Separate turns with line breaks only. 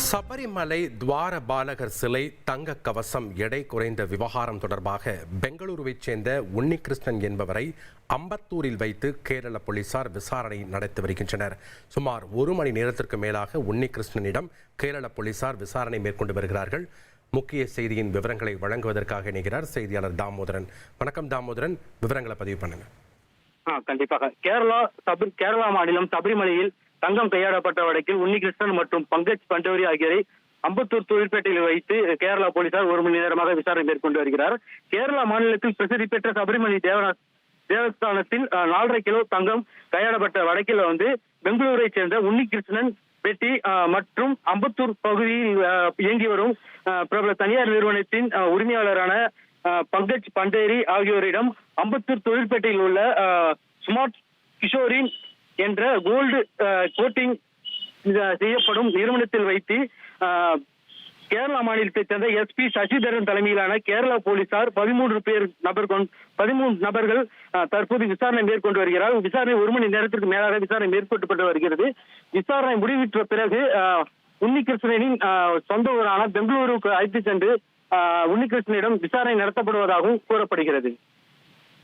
சபரிமலை துவார பாலகர் சிலை தங்க கவசம் எடை குறைந்த விவகாரம் தொடர்பாக பெங்களூருவைச் சேர்ந்த உன்னிகிருஷ்ணன் என்பவரை அம்பத்தூரில் வைத்து கேரள போலீசார் விசாரணை நடத்தி வருகின்றனர். சுமார் 1 மணி நேரத்திற்கு மேலாக உன்னிகிருஷ்ணனிடம் கேரள போலீசார் விசாரணை மேற்கொண்டு வருகிறார்கள். முக்கிய செய்தியின் விவரங்களை வழங்குவதற்காக இணைகிறார் செய்தியாளர் தாமோதரன். வணக்கம் தாமோதரன், விவரங்களை பதிவு பண்ணுங்க.
கண்டிப்பாக. கேரளா மாநிலம் சபரிமலையில் தங்கம் கையாடப்பட்ட வழக்கில் உன்னிகிருஷ்ணன் மற்றும் பங்கஜ் பண்டோரி ஆகியோரை அம்பத்தூர் தொழிற்பேட்டையில் வைத்து கேரளா போலீசார் 1 மணி நேரமாக விசாரணை மேற்கொண்டு வருகிறார். கேரளா மாநிலத்தில் பிரசித்தி பெற்ற சபரிமலை தேவஸ்தானத்தில் 4.5 கிலோ தங்கம் கையாடப்பட்ட வழக்கில் பெங்களூரை சேர்ந்த உன்னிகிருஷ்ணன் பெட்டி மற்றும் அம்பத்தூர் பகுதியில் இயங்கி வரும் பிரபல தனியார் நிறுவனத்தின் உரிமையாளரான பங்கஜ் பண்டேரி ஆகியோரிடம் அம்பத்தூர் தொழிற்பேட்டையில் உள்ள ஸ்மார்ட் கிஷோரின் என்ற கோல்டு கோட்டிங் செய்யப்படும் நிறுவனத்தில் வைத்து கேரளா மாநிலத்தைச் சேர்ந்த SP சசிதரன் தலைமையிலான கேரளா போலீசார் 13 நபர்கள் தற்போது விசாரணை மேற்கொண்டு வருகிறார். விசாரணை 1 மணி நேரத்திற்கு மேலாக விசாரணை மேற்கொள்ளப்பட்டு வருகிறது. விசாரணை முடிவிட்ட பிறகு உன்னிகிருஷ்ணனின் சொந்த ஊரான பெங்களூருக்கு அழைத்து சென்று உன்னிகிருஷ்ணனிடம் விசாரணை நடத்தப்படுவதாகவும் கூறப்படுகிறது.